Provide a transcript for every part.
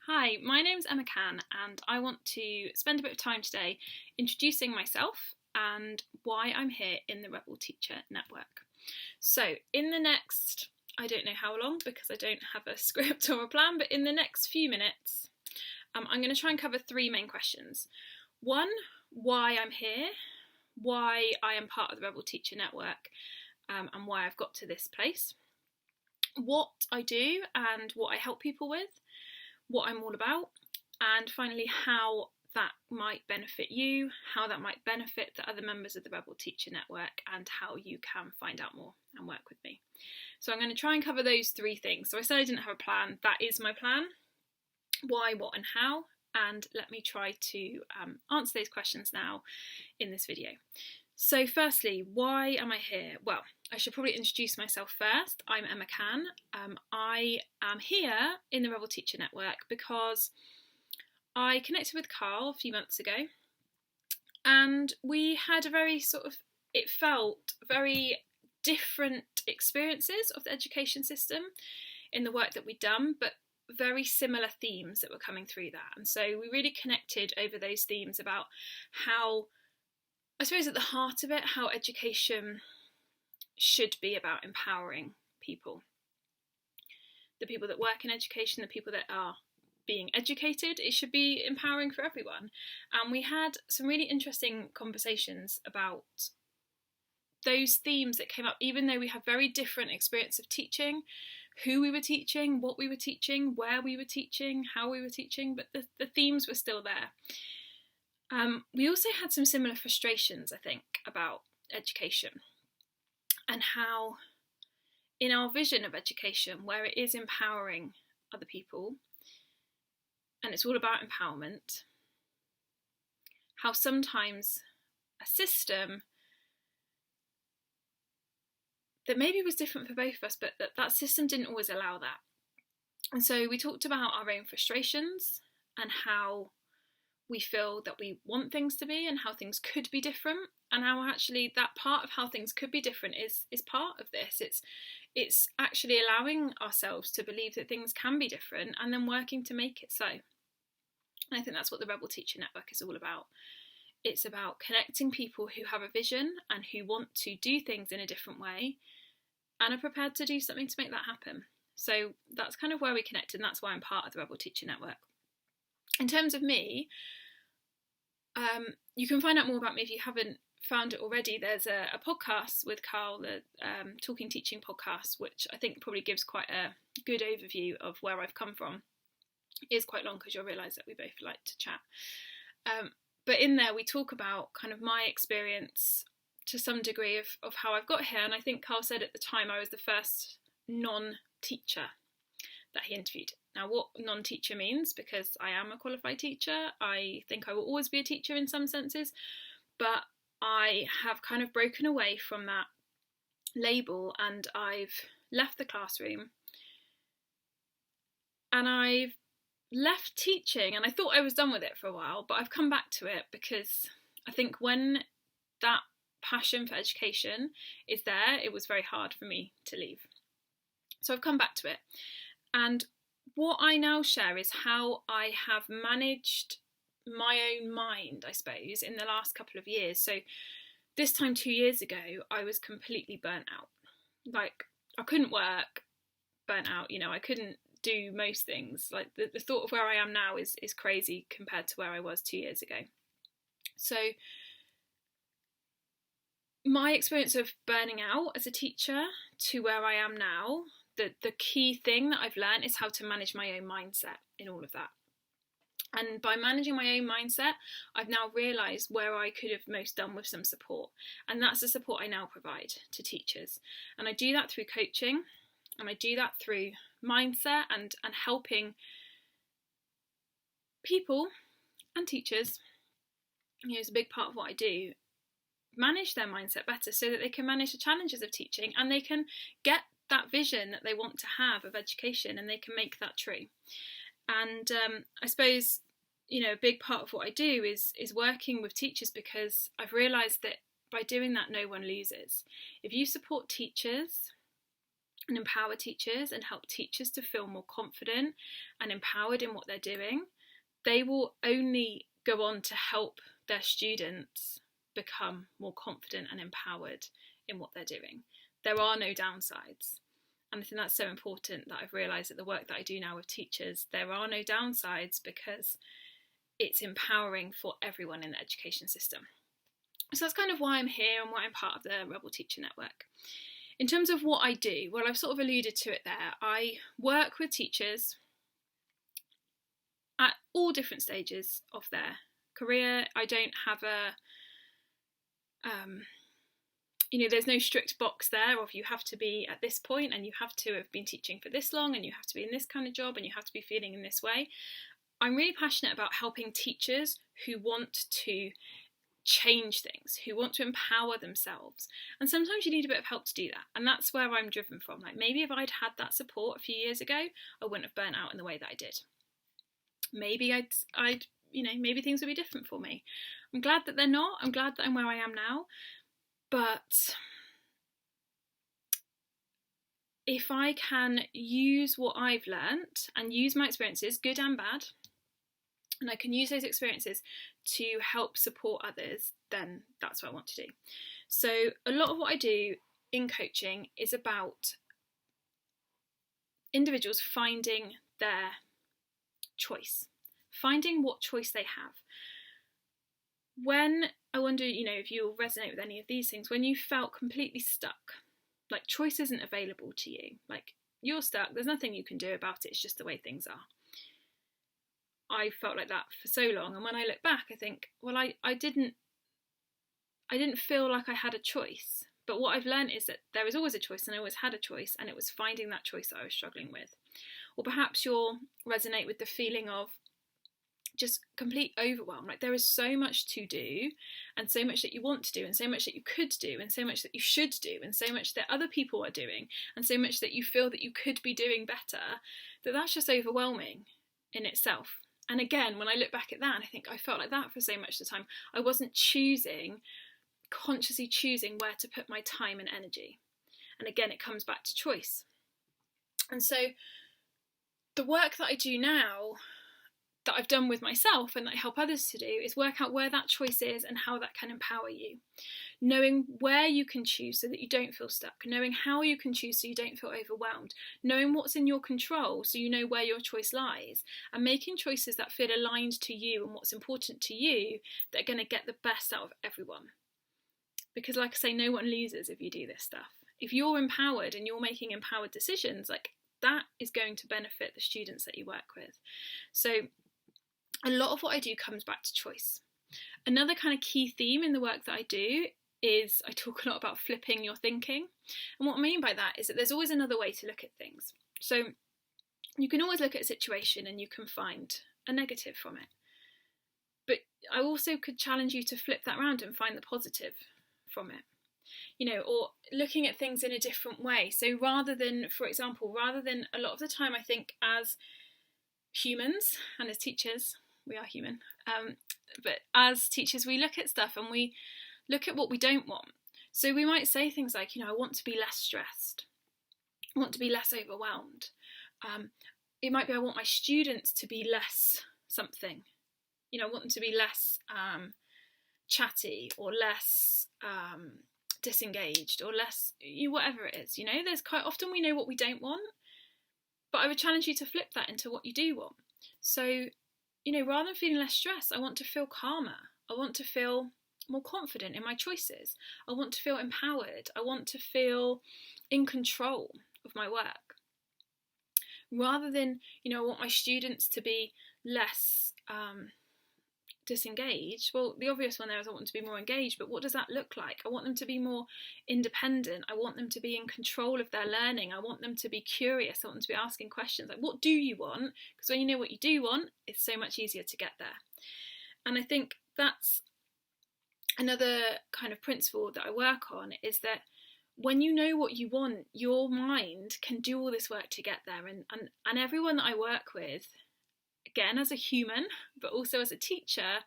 Hi, my name's Emma Cann, and I want to spend a bit of time today introducing myself and why I'm here in the Rebel Teacher Network. So, in the next, I don't know how long because I don't have a script or a plan, but in the next few minutes, I'm going to try and cover three main questions. One, why I'm here, why I am part of the Rebel Teacher Network, and why I've got to this place, what I do and what I help people with, what I'm all about, and finally how that might benefit you, how that might benefit the other members of the Rebel Teacher Network, and how you can find out more and work with me. So I'm going to try and cover those three things. So I said I didn't have a plan. That is my plan. Why, what, and how. And let me try to answer those questions now in this video. So firstly, why am I here? Well, I should probably introduce myself first. I'm Emma Cann. I am here in the Rebel Teacher Network because I connected with Carl a few months ago, and we had a very it felt very different experiences of the education system in the work that we'd done, but very similar themes that were coming through that. And so we really connected over those themes about how, I suppose at the heart of it, how education should be about empowering people. The people that work in education, the people that are being educated, it should be empowering for everyone. And we had some really interesting conversations about those themes that came up, even though we have very different experience of teaching, who we were teaching, what we were teaching, where we were teaching, how we were teaching, but the themes were still there. We also had some similar frustrations, I think, about education and how in our vision of education, where it is empowering other people and it's all about empowerment, how sometimes a system that maybe was different for both of us, but that system didn't always allow that. And so we talked about our own frustrations and how we feel that we want things to be and how things could be different, and how actually that part of how things could be different is part of this. It's actually allowing ourselves to believe that things can be different and then working to make it so. And I think that's what the Rebel Teacher Network is all about. It's about connecting people who have a vision and who want to do things in a different way and are prepared to do something to make that happen. So that's kind of where we connected, and that's why I'm part of the Rebel Teacher Network. In terms of me, you can find out more about me if you haven't found it already. There's a podcast with Carl, the Talking Teaching podcast, which I think probably gives quite a good overview of where I've come from. It is quite long because you'll realise that we both like to chat. But in there we talk about kind of my experience to some degree of how I've got here. And I think Carl said at the time I was the first non-teacher that he interviewed. Now, what non-teacher means, because I am a qualified teacher, I think I will always be a teacher in some senses, but I have kind of broken away from that label and I've left the classroom and I've left teaching, and I thought I was done with it for a while, but I've come back to it because I think when that passion for education is there, it was very hard for me to leave. So I've come back to it. And what I now share is how I have managed my own mind, I suppose, in the last couple of years. So this time 2 years ago, I was completely burnt out. Like, I couldn't work, burnt out, I couldn't do most things. Like, the thought of where I am now is crazy compared to where I was 2 years ago. So my experience of burning out as a teacher to where I am now, the key thing that I've learned is how to manage my own mindset in all of that. And by managing my own mindset, I've now realised where I could have most done with some support. And that's the support I now provide to teachers. And I do that through coaching, and I do that through mindset and helping people and teachers, is a big part of what I do, manage their mindset better so that they can manage the challenges of teaching and they can get that vision that they want to have of education and they can make that true. And I suppose, a big part of what I do is working with teachers, because I've realised that by doing that, no one loses. If you support teachers and empower teachers and help teachers to feel more confident and empowered in what they're doing, they will only go on to help their students become more confident and empowered in what they're doing. There are no downsides. And I think that's so important, that I've realised that the work that I do now with teachers, there are no downsides, because it's empowering for everyone in the education system. So that's kind of why I'm here and why I'm part of the Rebel Teacher Network. In terms of what I do, well, I've sort of alluded to it there. I work with teachers at all different stages of their career. I don't have there's no strict box there of you have to be at this point and you have to have been teaching for this long and you have to be in this kind of job and you have to be feeling in this way. I'm really passionate about helping teachers who want to change things, who want to empower themselves. And sometimes you need a bit of help to do that. And that's where I'm driven from. Like, maybe if I'd had that support a few years ago, I wouldn't have burnt out in the way that I did. Maybe maybe things would be different for me. I'm glad that they're not. I'm glad that I'm where I am now. But if I can use what I've learnt and use my experiences, good and bad, and I can use those experiences to help support others, then that's what I want to do. So a lot of what I do in coaching is about individuals finding their choice, finding what choice they have. When, I wonder, if you'll resonate with any of these things, when you felt completely stuck, like choice isn't available to you, like you're stuck, there's nothing you can do about it, it's just the way things are. I felt like that for so long, and when I look back, I think, well, I didn't feel like I had a choice. But what I've learned is that there is always a choice, and I always had a choice, and it was finding that choice that I was struggling with. Or perhaps you'll resonate with the feeling of just complete overwhelm. Like, there is so much to do, and so much that you want to do, and so much that you could do, and so much that you should do, and so much that other people are doing, and so much that you feel that you could be doing better, that's just overwhelming in itself. And again, when I look back at that, I think I felt like that for so much of the time. I wasn't consciously choosing where to put my time and energy. And again, it comes back to choice. And so the work that I do now, that I've done with myself and that I help others to do, is work out where that choice is and how that can empower you. Knowing where you can choose so that you don't feel stuck, knowing how you can choose so you don't feel overwhelmed, knowing what's in your control so you know where your choice lies, and making choices that feel aligned to you and what's important to you, that are going to get the best out of everyone. Because like I say, no one loses if you do this stuff. If you're empowered and you're making empowered decisions, like, that is going to benefit the students that you work with. So a lot of what I do comes back to choice. Another kind of key theme in the work that I do is I talk a lot about flipping your thinking. And what I mean by that is that there's always another way to look at things. So you can always look at a situation and you can find a negative from it. But I also could challenge you to flip that around and find the positive from it. Or looking at things in a different way. So rather than a lot of the time, I think as humans and as teachers, we are human, but as teachers, we look at stuff and we look at what we don't want. So we might say things like, I want to be less stressed, I want to be less overwhelmed. It might be, I want my students to be less something. I want them to be less chatty, or less disengaged, or less, whatever it is. There's quite often we know what we don't want, but I would challenge you to flip that into what you do want. So, rather than feeling less stressed, I want to feel calmer. I want to feel more confident in my choices. I want to feel empowered. I want to feel in control of my work. Rather than, I want my students to be less disengaged. Well, the obvious one there is I want them to be more engaged, but what does that look like? I want them to be more independent. I want them to be in control of their learning. I want them to be curious. I want them to be asking questions. Like, what do you want? Because when you know what you do want, it's so much easier to get there. And I think that's another kind of principle that I work on, is that when you know what you want, your mind can do all this work to get there. And everyone that I work with, again, as a human, but also as a teacher,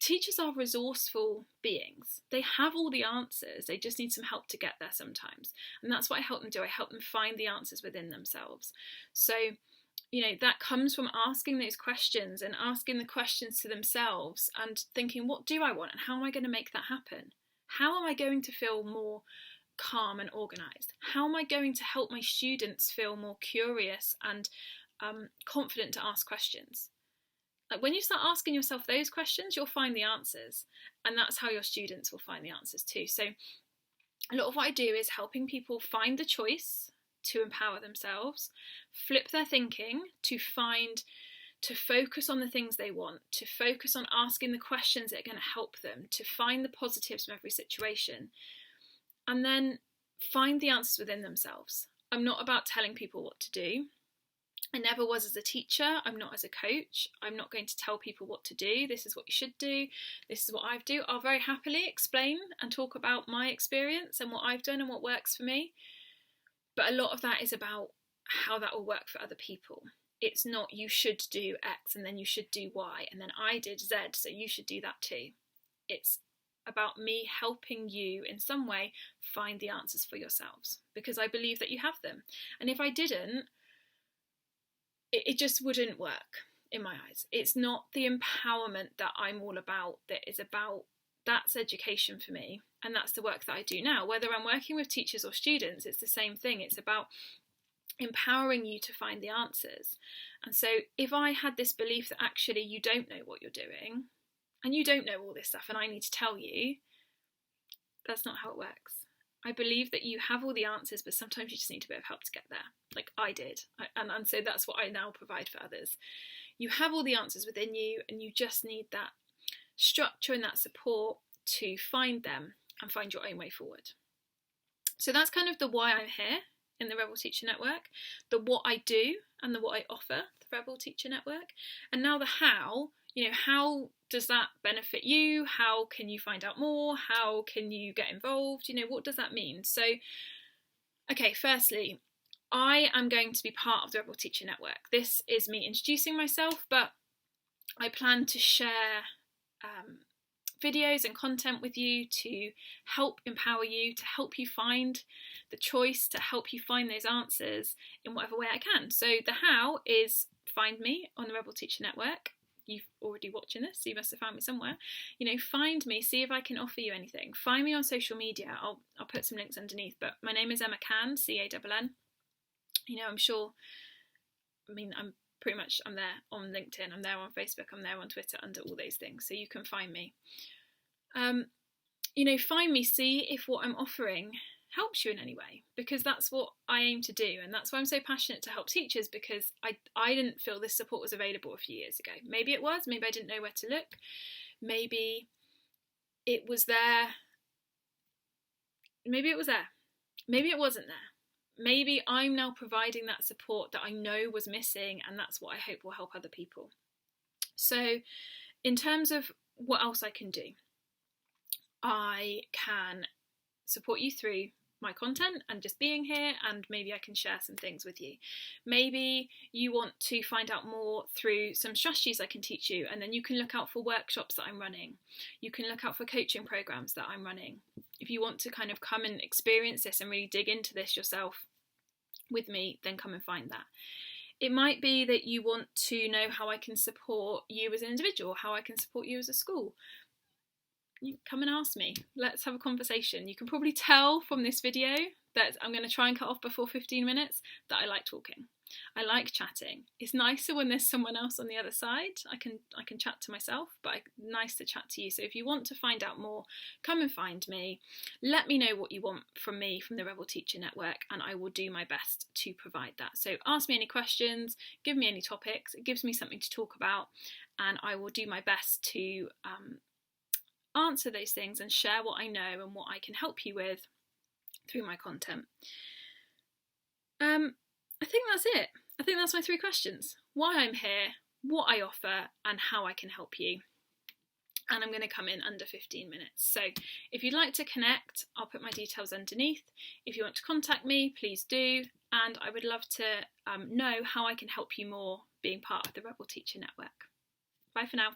teachers are resourceful beings. They have all the answers. They just need some help to get there sometimes. And that's what I help them do. I help them find the answers within themselves. So, that comes from asking those questions and asking the questions to themselves and thinking, what do I want and how am I going to make that happen? How am I going to feel more calm and organised? How am I going to help my students feel more curious and confident to ask questions? Like, when you start asking yourself those questions, you'll find the answers, and that's how your students will find the answers too. So a lot of what I do is helping people find the choice to empower themselves, flip their thinking to focus on the things they want, to focus on asking the questions that are going to help them, to find the positives from every situation, and then find the answers within themselves. I'm not about telling people what to do. I never was as a teacher. I'm not as a coach. I'm not going to tell people what to do. This is what you should do. This is what I do. I'll very happily explain and talk about my experience and what I've done and what works for me. But a lot of that is about how that will work for other people. It's not you should do X and then you should do Y and then I did Z, so you should do that too. It's about me helping you in some way find the answers for yourselves, because I believe that you have them. And if I didn't, it just wouldn't work in my eyes. It's not the empowerment that I'm all about that is about. That's education for me, and that's the work that I do now. Whether I'm working with teachers or students, it's the same thing. It's about empowering you to find the answers. And so if I had this belief that actually you don't know what you're doing and you don't know all this stuff and I need to tell you, that's not how it works. I believe that you have all the answers, but sometimes you just need a bit of help to get there, like I did. And so that's what I now provide for others. You have all the answers within you, and you just need that structure and that support to find them and find your own way forward. So that's kind of the why I'm here in the Rebel Teacher Network, the what I do and the what I offer, the Rebel Teacher Network. And now the how, how does that benefit you? How can you find out more? How can you get involved? What does that mean? So, okay, firstly, I am going to be part of the Rebel Teacher Network. This is me introducing myself, but I plan to share videos and content with you to help empower you, to help you find the choice, to help you find those answers in whatever way I can. So the how is find me on the Rebel Teacher Network. You've already watching this, so you must have found me somewhere. Find me, see if I can offer you anything. Find me on social media. I'll put some links underneath, but my name is Emma Cann, C-A-N-N. I'm sure, I'm pretty much, I'm there on LinkedIn, I'm there on Facebook, I'm there on Twitter, under all those things, so you can find me. Find me, see if what I'm offering helps you in any way, because that's what I aim to do, and that's why I'm so passionate to help teachers, because I didn't feel this support was available a few years ago. Maybe it was, maybe I didn't know where to look, maybe it was there, maybe it was there, maybe it wasn't there. Maybe I'm now providing that support that I know was missing, and that's what I hope will help other people. So in terms of what else I can do, I can support you through my content and just being here, and maybe I can share some things with you. Maybe you want to find out more through some strategies I can teach you, and then you can look out for workshops that I'm running. You can look out for coaching programs that I'm running. If you want to kind of come and experience this and really dig into this yourself with me, then come and find that. It might be that you want to know how I can support you as an individual, how I can support you as a school. You come and ask me. Let's have a conversation. You can probably tell from this video that I'm going to try and cut off before 15 minutes that I like talking. I like chatting. It's nicer when there's someone else on the other side. I can chat to myself, but it's nice to chat to you. So if you want to find out more, come and find me. Let me know what you want from me, from the Rebel Teacher Network, and I will do my best to provide that. So ask me any questions, give me any topics. It gives me something to talk about, and I will do my best to answer those things and share what I know and what I can help you with through my content. I think that's it. I think that's my 3 questions. Why I'm here, what I offer, and how I can help you. And I'm going to come in under 15 minutes. So if you'd like to connect, I'll put my details underneath. If you want to contact me, please do. And I would love to know how I can help you more being part of the Rebel Teacher Network. Bye for now.